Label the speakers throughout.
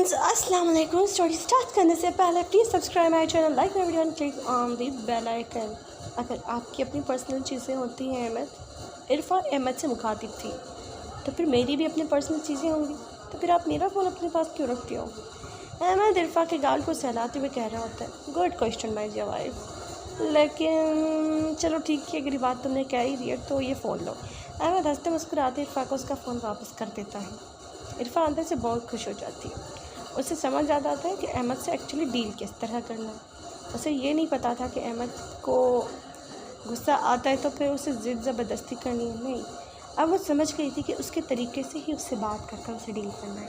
Speaker 1: Friends अस्सलाम वालेकुम। Story start करने से पहले please subscribe my channel, like my video and click on the bell icon. अगर आपकी अपनी पर्सनल चीज़ें होती हैं इरफा अहमद से मुखातिब थी, तो फिर मेरी भी अपनी पर्सनल चीज़ें होंगी, तो फिर आप मेरा फ़ोन अपने पास क्यों रखते हो? अहमद इरफा के गाल को सहलाते हुए कह रहा होता है, good question my dear wife, लेकिन चलो ठीक है, अगर ये बात तुमने कह ही दी है तो ये फ़ोन लो। अहमद हंसते मुस्कुराते इरफा को उसका फ़ोन वापस कर देता है। इरफा अंदर से बहुत खुश हो जाती है। उसे समझ आ जाता है कि अहमद से एक्चुअली डील किस तरह करना है। उसे ये नहीं पता था कि अहमद को गुस्सा आता है तो फिर उसे ज़िद ज़बरदस्ती करनी है, नहीं। अब वो समझ गई थी कि उसके तरीके से ही उससे बात कर उसे डील करना है,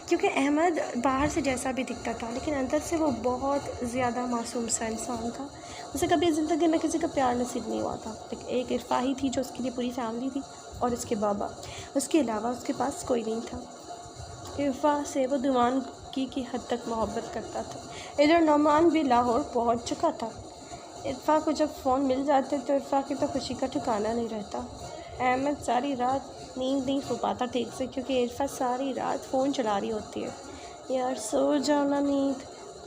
Speaker 1: क्योंकि अहमद बाहर से जैसा भी दिखता था लेकिन अंदर से वो बहुत ज़्यादा मासूम सा इंसान था। उसे कभी ज़िंदगी में किसी का प्यार नसीब नहीं हुआ था, लेकिन एक इरफा ही थी जो उसके लिए पूरी फैमिली थी, और इसके बाबा। उसके अलावा उसके पास कोई नहीं था। इरफा से वो दीवानगी की हद तक मोहब्बत करता था। इधर नौमान भी लाहौर पहुंच चुका था। इरफा को जब फ़ोन मिल जाते तो इरफा की तो खुशी का ठिकाना नहीं रहता। अहमद सारी रात नींद नहीं सो पाता ठीक से, क्योंकि इरफा सारी रात फ़ोन चला रही होती है। यार सो जाओ ना, नींद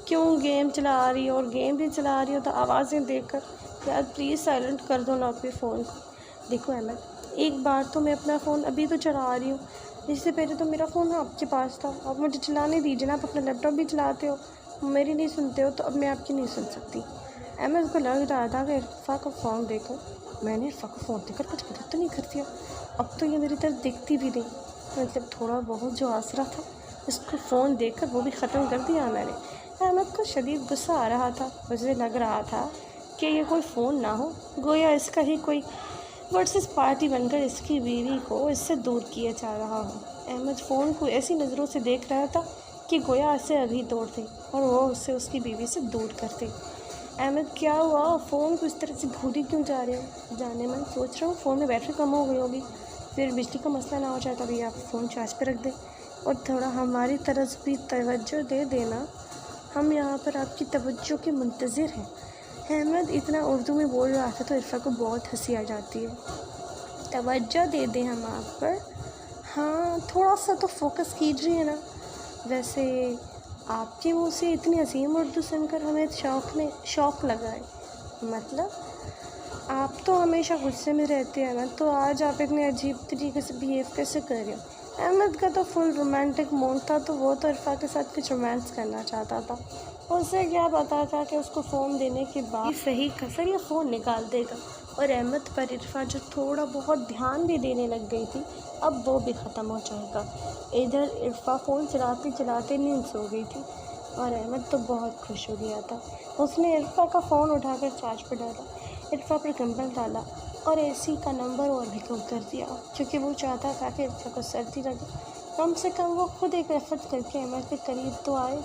Speaker 1: क्यों गेम चला रही हो, और गेम भी चला रही हो तो आवाज़ें देकर यार प्लीज़ साइलेंट कर दो ना अपने फ़ोन को। देखो अहमद, एक बार तो मैं अपना फ़ोन अभी तो चला रही हूँ, इससे पहले तो मेरा फ़ोन आपके पास था। अब मुझे चलाने दीजिए ना, आप अपना लैपटॉप भी चलाते हो, मेरी नहीं सुनते हो, तो अब मैं आपकी नहीं सुन सकती। अहमद को लग रहा था कि इरफा का फ़ोन देकर मैंने इरफा को फ़ोन देकर कुछ गलत तो नहीं कर दिया। अब तो ये मेरी तरफ दिखती भी नहीं, मतलब थोड़ा बहुत जो आसरा था इसको फ़ोन देकर वो भी ख़त्म कर दिया मैंने। अहमद को शदीद गुस्सा आ रहा था। मुझे लग रहा था कि ये कोई फ़ोन ना हो, गोया इसका ही कोई वर्सेस पार्टी बनकर इसकी बीवी को इससे दूर किया जा रहा हो। अहमद फ़ोन को ऐसी नज़रों से देख रहा था कि गोया इसे अभी तोड़ दे और वो उसे उसकी बीवी से दूर कर दे। अहमद क्या हुआ, फ़ोन को इस तरह से घूरी क्यों जा रहे हो? जाने मन सोच रहा हूँ फ़ोन में बैटरी कम हो गई होगी, फिर बिजली का मसला ना हो जाए, तभी आप फ़ोन चार्ज पे रख दें और थोड़ा हमारी तरफ भी तवज्जो दे देना, हम यहाँ पर आपकी तवज्जो के मुंतज़िर हैं। अहमद इतना उर्दू में बोल रहा था तो इरफा को बहुत हंसी आ जाती है। तवज्जो दे दें हम आप पर, हाँ थोड़ा सा तो फोकस कीजिए ना। वैसे आपके मुंह से इतनी अजीम उर्दू सुनकर हमें शौक़ लगा है। मतलब आप तो हमेशा गुस्से में रहते हैं ना, तो आज आप इतने अजीब तरीके से बिहेव कैसे कर रहे हो? अहमद का तो फुल रोमांटिक मूड था, तो वो तो इरफा के साथ कुछ रोमांस करना चाहता था। उसे क्या पता था कि उसको फ़ोन देने के बाद सही कसर ये फ़ोन निकाल देगा। और अहमद पर इरफा जो थोड़ा बहुत ध्यान भी देने लग गई थी, अब वो भी ख़त्म हो जाएगा। इधर इरफा फ़ोन चलाते चलाते नींद सो गई थी और अहमद तो बहुत खुश हो गया था। उसने इरफा का फ़ोन उठाकर चार्ज पर डाला, इरफा पर कंबल डाला और एसी का नंबर और भी कम कर दिया, क्योंकि वो चाहता था कि इरफा को सर्दी लगे। कम से कम वो खुद एक एफर्ट करके अहमद के करीब तो आए।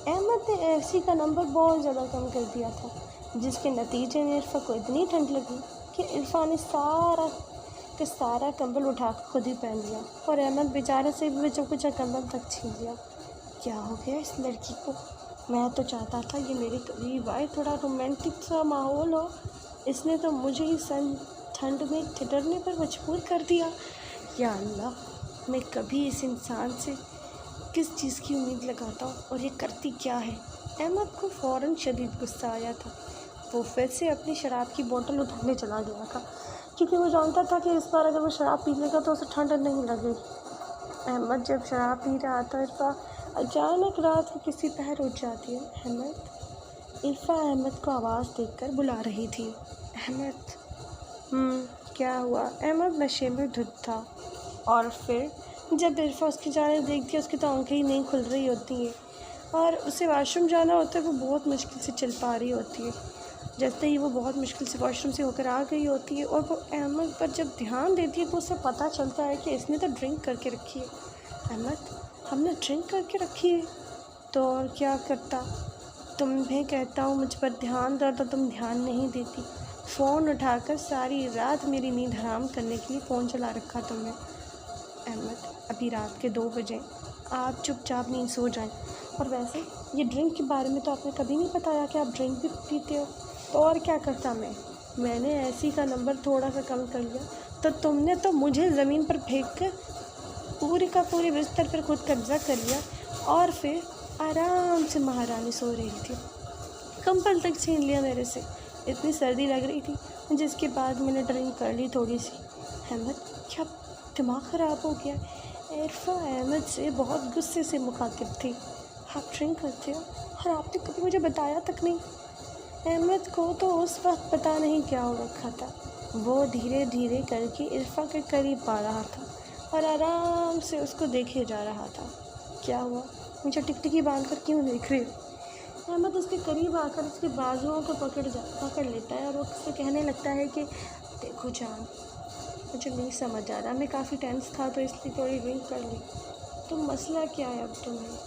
Speaker 1: अहमद ने एसी का नंबर बहुत ज़्यादा कम कर दिया था, जिसके नतीजे में इरफा को इतनी ठंड लगी कि इरफा ने सारा कंबल उठाकर खुद ही पहन लिया और अहमद बेचारे से भी बचा कुछ कंबल तक छीन लिया। क्या हो गया इस लड़की को? मैं तो चाहता था ये मेरे करीब आए, थोड़ा रोमांटिक सा माहौल हो, इसने तो मुझे ही ठंड में ठिठुरने पर मजबूर कर दिया। या अल्लाह, मैं कभी इस इंसान से किस चीज़ की उम्मीद लगाता हूँ और ये करती क्या है? अहमद को फ़ौरन शदीद गुस्सा आया था। वो फिर से अपनी शराब की बोतल उठाने चला गया था, क्योंकि वो जानता था कि इस बार अगर वो शराब पी लेगा तो उसे ठंड नहीं लगेगी। अहमद जब शराब पी रहा था, इरफा अचानक रात के किसी पहर उठ जाती है। इरफा अहमद को आवाज़ देकर बुला रही थी। अहमद, क्या हुआ? अहमद नशे में धुत था और फिर जब इरफा उसकी जाने देखती है, उसकी तो आंखें ही नहीं खुल रही होती हैं और उसे वॉशरूम जाना होता है। वो बहुत मुश्किल से चल पा रही होती है। जैसे ही वो बहुत मुश्किल से वॉशरूम से होकर आ गई होती है और वो अहमद पर जब ध्यान देती है तो उसे पता चलता है कि इसने तो ड्रिंक करके रखी है। अहमद, हमने ड्रिंक करके रखी है तो और क्या करता? तुम्हें कहता हूँ मुझ पर ध्यान दो तो तुम ध्यान नहीं देती। फ़ोन उठाकर सारी रात मेरी नींद हराम करने के लिए फ़ोन चला रखा तुमने। अहमद, अभी रात के 2 बजे, आप चुपचाप नहीं सो जाएं। और वैसे ये ड्रिंक के बारे में तो आपने कभी नहीं बताया कि आप ड्रिंक भी पीते हो, तो और क्या करता मैंने एसी का नंबर थोड़ा सा कम कर लिया तो तुमने तो मुझे ज़मीन पर फेंक कर पूरी का पूरी बिस्तर पर खुद कब्जा कर लिया और फिर आराम से महारानी सो रही थी। कंबल तक छीन लिया मेरे से, इतनी सर्दी लग रही थी। जिसके बाद मैंने ड्रिंक कर ली थोड़ी सी। अहमद, क्या दिमाग ख़राब हो गया? इरफा अहमद से बहुत गुस्से से मुखातिब थी। आप ड्रिंक करते हो और आपने कभी मुझे बताया तक नहीं। अहमद को तो उस वक्त पता नहीं क्या हो रखा था। वो धीरे धीरे करके इरफा के करीब आ रहा था और आराम से उसको देखे जा रहा था। क्या हुआ? मुझे टिकटिकी बांध कर क्यों देख रही हो? अहमद उसके करीब आकर उसके बाजुओं को पकड़ लेता है और उससे कहने लगता है कि देखो जान, मुझे नहीं समझ आ रहा, मैं काफ़ी टेंस था तो इसलिए थोड़ी ड्रिंक कर ली। तो मसला क्या है अब तुम्हें?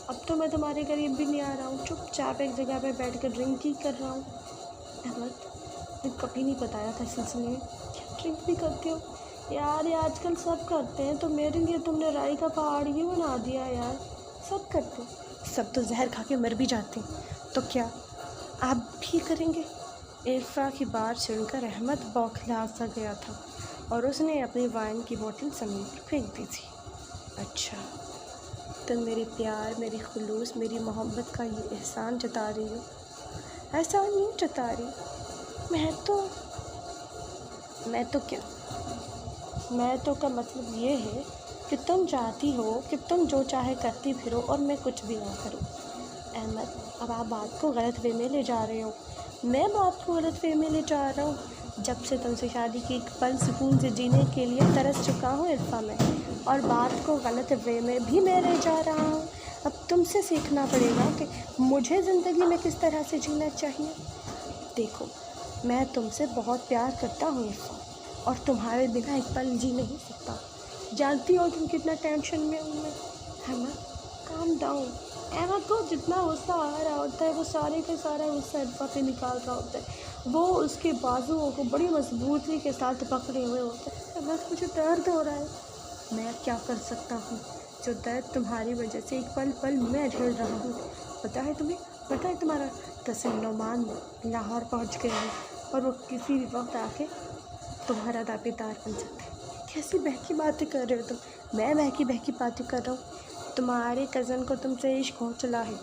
Speaker 1: अब तो मैं तुम्हारे करीब भी नहीं आ रहा हूँ, चुपचाप एक जगह पे बैठ कर ड्रिंक ही कर रहा हूँ। अहमद, मैं कभी नहीं बताया था सिलसिले में, क्या ड्रिंक भी करते हो? यार ये आजकल सब करते हैं, तो मेरे लिए तुमने राई का पहाड़ ही बना दिया यार। सब करते हैं, सब तो जहर खा के मर भी जाते हैं, तो क्या आप भी करेंगे? इरफा की बात सुनकर अहमद बौखला सा गया था और उसने अपनी वाइन की बोतल ज़मीन पर फेंक दी थी। अच्छा, तुम मेरे प्यार, मेरी खुलूस, मेरी मोहब्बत का ये एहसान जता रही हो? एहसान नहीं जता रही, मैं तो क्या, मैं तो का मतलब ये है कि तुम चाहती हो कि तुम जो चाहे करती फिरो और मैं कुछ भी ना करूं। अहमद, अब आप बात को गलत वे में ले जा रहे हो। मैं बात को गलत वे में ले जा रहा हूँ? जब से तुमसे शादी की एक पल सुकून से जीने के लिए तरस चुका हूँ इरफा में, और बात को गलत वे में भी मैं ले जा रहा हूँ। अब तुमसे सीखना पड़ेगा कि मुझे ज़िंदगी में किस तरह से जीना चाहिए। देखो, मैं तुमसे बहुत प्यार करता हूँ इरफा, और तुम्हारे बिना एक पल जी नहीं सकता। जानती हो तुम कितना टेंशन में हूँ मैं। Ahmad, calm down. अहमद को जितना गुस्सा आ रहा होता है वो सारे का सारा गुस्सा इरफा पे निकाल रहा होता है। वो उसके बाजुओं को बड़ी मजबूती के साथ पकड़े हुए होते हैं। अहमद, मुझे दर्द हो रहा है। मैं क्या कर सकता हूँ? जो दर्द तुम्हारी वजह से एक पल पल मैं झेल रहा हूँ। पता है तुम्हें? पता है तुम्हारा तहसीन नोमान लाहौर पहुँच गया है और वो किसी भी वक्त आके तुम्हारा दावेदार बन सकते हैं। कैसी बहकी बातें कर रहे हो तुम? मैं बहकी बातें कर रहा हूँ? तुम्हारे कज़न को तुमसे इश्क हो चला है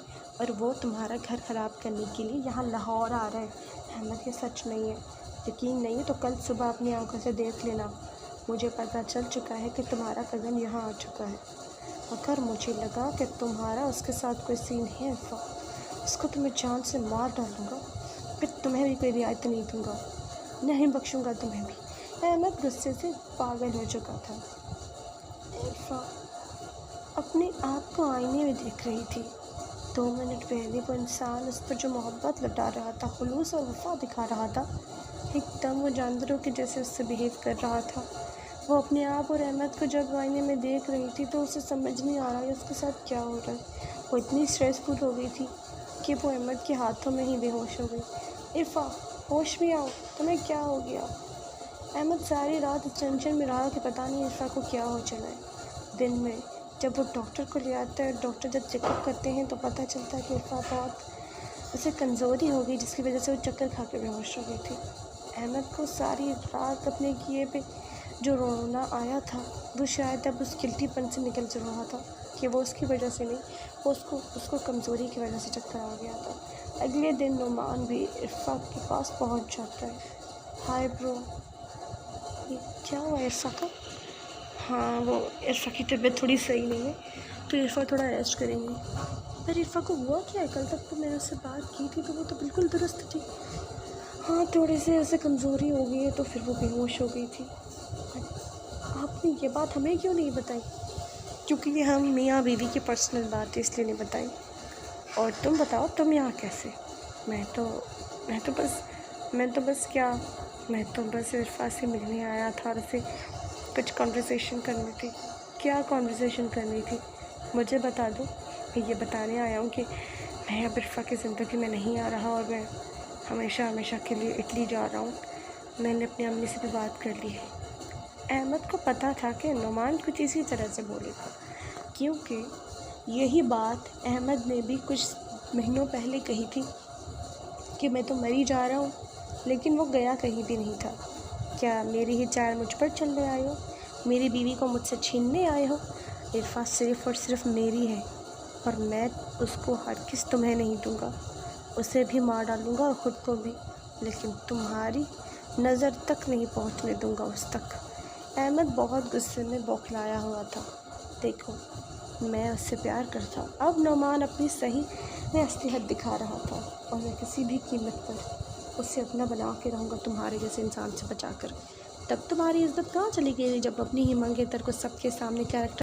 Speaker 1: और वो तुम्हारा घर ख़राब करने के लिए यहाँ लाहौर आ रहा है। अहमद, ये सच नहीं है। यकीन नहीं है तो कल सुबह अपनी आंखों से देख लेना। मुझे पता चल चुका है कि तुम्हारा कज़न यहाँ आ चुका है। अगर मुझे लगा कि तुम्हारा उसके साथ कोई सीन है तो उसको तुम्हें जान से मार डालूँगा। फिर तुम्हें भी कोई रियायत नहीं दूँगा, नहीं बख्शूँगा तुम्हें भी। अहमद गुस्से से पागल हो चुका था। इरफा अपने आप को आईने में देख रही थी। 2 मिनट पहले वो इंसान उस पर जो मोहब्बत लुटा रहा था, खुलूस और वफा दिखा रहा था, एकदम वो जानवरों के जैसे उससे बिहेव कर रहा था। वो अपने आप और अहमद को जब आईने में देख रही थी तो उसे समझ नहीं आ रहा है उसके साथ क्या हो रहा है। वो इतनी स्ट्रेसफुल हो गई थी कि वो अहमद के हाथों में ही बेहोश हो गई। इरफा, होश में आओ, तुम्हें क्या हो गया? अहमद सारी रात इस टेंशन में रहा कि पता नहीं इरफा को क्या हो चला है। दिन में जब वो डॉक्टर को ले आता है, डॉक्टर जब चेकअप करते हैं तो पता चलता है कि इरफा बहुत उसे कमज़ोरी हो गई, जिसकी वजह से वो चक्कर खा के बेहोश हो गई थी। अहमद को सारी रात अपने किए पे जो रोना आया था वो शायद अब उस गिल्टीपन से निकल रहा था कि वो उसकी वजह से नहीं, वो उसको कमज़ोरी की वजह से चक्कर आ गया था। अगले दिन नुमान भी इरफा के पास पहुंच जाता है। हाय ब्रो, क्या हुआ इरफा का? हाँ, वो इरफा की तबीयत थोड़ी सही नहीं है तो इरफा थोड़ा रेस्ट करेंगी। पर इरफा को हुआ क्या है? कल तक तो मैंने उससे बात की थी तो वो तो बिल्कुल दुरुस्त थी। हाँ, थोड़ी सी ऐसे कमज़ोरी हो गई है तो फिर वो बेहोश हो गई थी। आपने ये बात हमें क्यों नहीं बताई? क्योंकि ये हम मियाँ बीवी की पर्सनल बात है इसलिए नहीं बताई। और तुम बताओ, तुम यहाँ कैसे? मैं तो बस इरफा से मिलने आया था और उसे कुछ कॉन्वर्सेशन करनी थी। क्या कॉन्वर्सेशन करनी थी? मुझे बता दो। मैं ये बताने आया हूँ कि मैं अब इरफा की ज़िंदगी में नहीं आ रहा और मैं हमेशा के लिए इटली जा रहा हूँ। मैंने अपनी अम्मी से भी बात कर ली है। अहमद को पता था कि नुमान कुछ इसी तरह से बोलेगा, क्योंकि यही बात अहमद ने भी कुछ महीनों पहले कही थी कि मैं तो मरी जा रहा हूँ, लेकिन वो गया कहीं भी नहीं था। क्या मेरी ही चाल मुझ पर चलने आए हो? मेरी बीवी को मुझसे छीनने आए हो? इरफा सिर्फ़ और सिर्फ मेरी है, पर मैं उसको हरगिज़ तुम्हें नहीं दूंगा। उसे भी मार डालूंगा और ख़ुद को भी, लेकिन तुम्हारी नज़र तक नहीं पहुंचने दूंगा उस तक। अहमद बहुत गुस्से में बौखलाया हुआ था। देखो, मैं उससे प्यार करता। अब नौमान अपनी सही में असलियत दिखा रहा था और मैं किसी भी कीमत पर उसे अपना बना के रहूँगा, तुम्हारे जैसे इंसान से बचा कर। तब तुम्हारी इज्जत कहाँ चली गई जब अपनी ही मंगेतर को सबके सामने कैरेक्टर